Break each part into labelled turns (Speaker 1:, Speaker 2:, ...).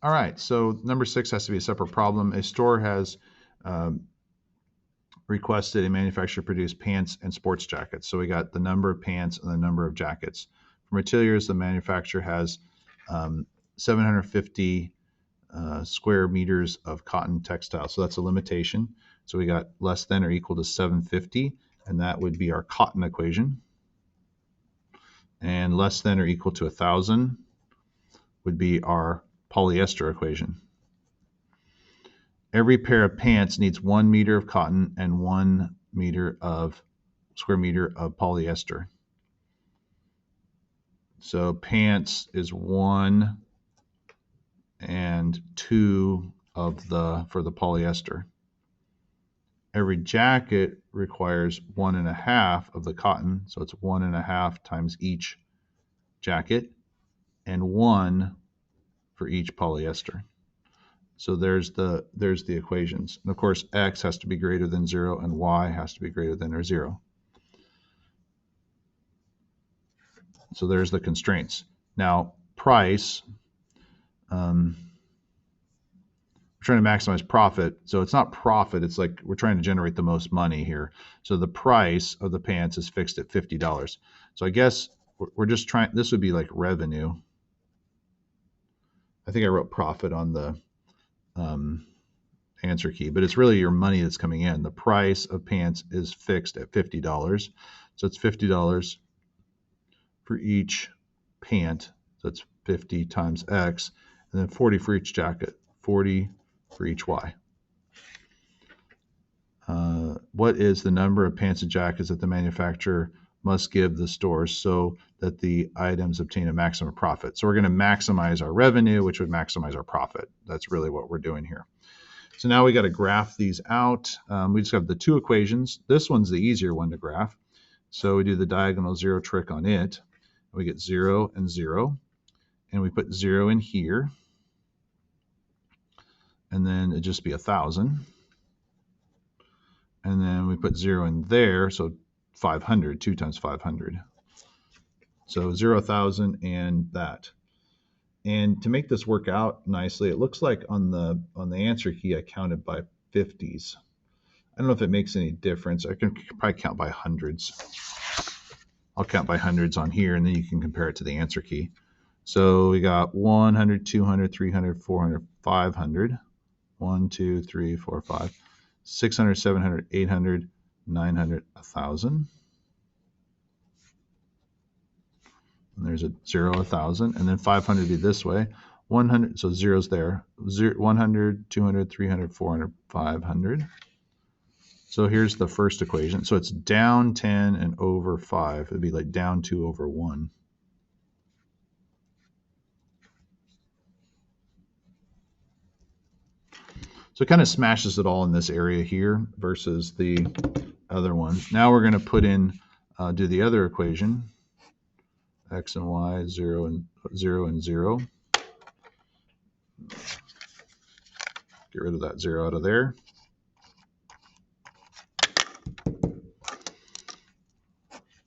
Speaker 1: All right, so number 6 has to be a separate problem. A store has requested a manufacturer produce pants and sports jackets. So we got the number of pants and the number of jackets. For materials, the manufacturer has 750 square meters of cotton textile. So that's a limitation. So we got less than or equal to 750, and that would be our cotton equation. And less than or equal to 1,000 would be our polyester equation. Every pair of pants needs 1 meter of cotton and 1 meter of square meter of polyester. So pants is 1 and 2 of for the polyester. Every jacket requires 1.5 of the cotton, so it's 1.5 times each jacket, and 1 for each polyester. So there's the equations. And of course, x has to be greater than 0 and y has to be greater than or 0. So there's the constraints. Now, price, we're trying to maximize profit. So it's not profit, it's like we're trying to generate the most money here. So the price of the pants is fixed at $50. So I guess we're just trying, this would be like revenue. I think I wrote profit on the answer key, but it's really your money that's coming in. The price of pants is fixed at $50. So it's $50 for each pant. So that's 50 times X, and then 40 for each jacket, 40 for each Y. What is the number of pants and jackets that the manufacturer must give the stores so that the items obtain a maximum profit? So we're going to maximize our revenue, which would maximize our profit. That's really what we're doing here. So now we got to graph these out. We just have the 2 equations. This one's the easier one to graph. So we do the diagonal 0 trick on it. We get 0 and 0. And we put 0 in here. And then it'd just be 1,000. And then we put 0 in there, so 500, 2 times 500. So 0,000 and that. And to make this work out nicely, it looks like on the answer key I counted by 50s. I don't know if it makes any difference. I can probably count by hundreds. I'll count by hundreds on here, and then you can compare it to the answer key. So we got 100, 200, 300, 400, 500. 1, 2, 3, 4, 5. 600, 700, 800, 900, 1,000. And there's a 0, 1,000. And then 500 would be this way. 100, so 0's there. 100, 200, 300, 400, 500. So here's the first equation. So it's down 10 and over 5. It would be like down 2 over 1. So it kind of smashes it all in this area here versus the other one. Now we're going to put in, do the other equation, x and y, 0 and 0 and 0. Get rid of that 0 out of there.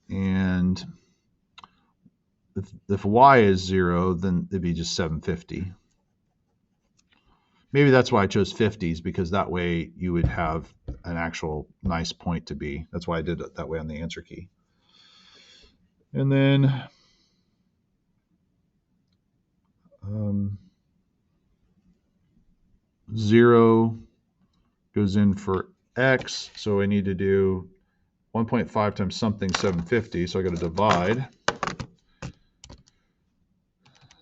Speaker 1: And if y is 0, then it'd be just 750. Maybe that's why I chose 50s, because that way you would have an actual nice point to be. That's why I did it that way on the answer key. And then 0 goes in for x, so I need to do 1.5 times something 750, so I got to divide.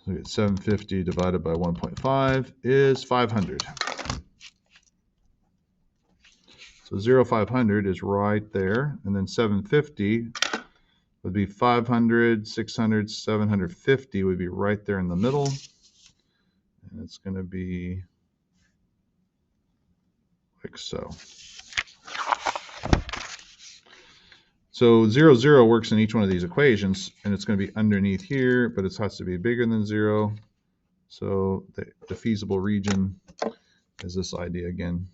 Speaker 1: So we get 750 divided by 1.5 is 500. So 0, 500 is right there, and then 750 would be 500, 600, 750 would be right there in the middle. And it's going to be like so. So 0, 0 works in each one of these equations, and it's going to be underneath here, but it has to be bigger than 0. So the feasible region is this idea again.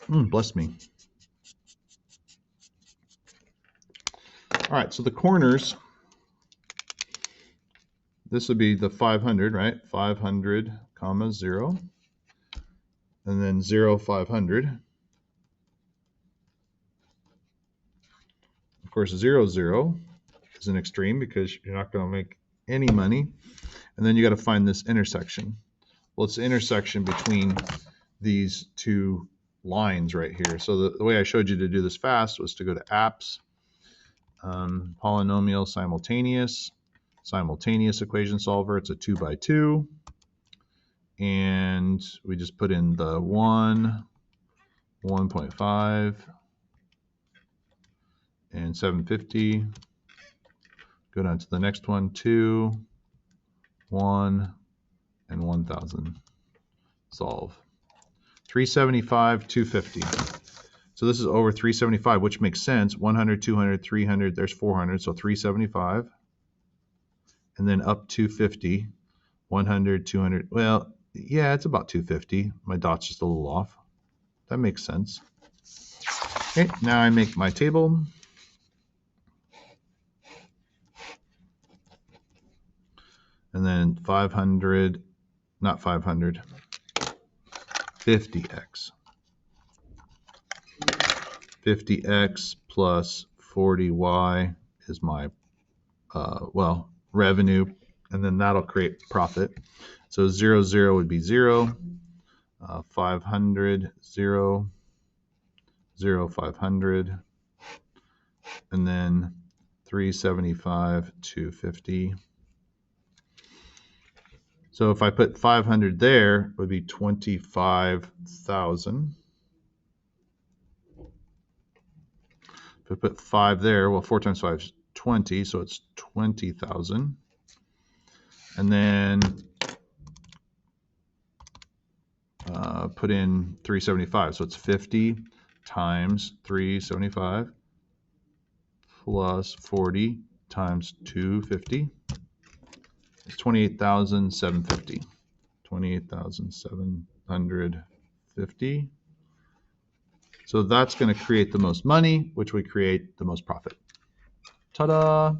Speaker 1: Bless me. All right, so the corners, this would be the 500, right? 500, comma, 0. And then 0, 500. Of course, 0, 0 is an extreme because you're not going to make any money. And then you got to find this intersection. Well, it's the intersection between these two lines right here. So the way I showed you to do this fast was to go to apps, polynomial simultaneous equation solver. It's a 2 by 2. And we just put in the 1, 1.5, and 750. Go down to the next one, 2, 1, and 1,000. Solve. 375, 250. So this is over 375, which makes sense. 100, 200, 300, there's 400, so 375. And then up 250, 100, 200. Well, yeah, it's about 250. My dot's just a little off. That makes sense. Okay, now I make my table. And then 500, not 500, 50x. 50x plus 40y is my, revenue. And then that'll create profit. So 0, 0 would be 0. 500, 0, 0, 500. And then 375, 250. So if I put 500 there, it would be 25,000. If I put 5 there, well, 4 times 5 is 20, so it's 20,000. And then put in 375, so it's 50 times 375 plus 40 times 250. It's 28,750. 28,750. So that's going to create the most money, which would create the most profit. Ta-da!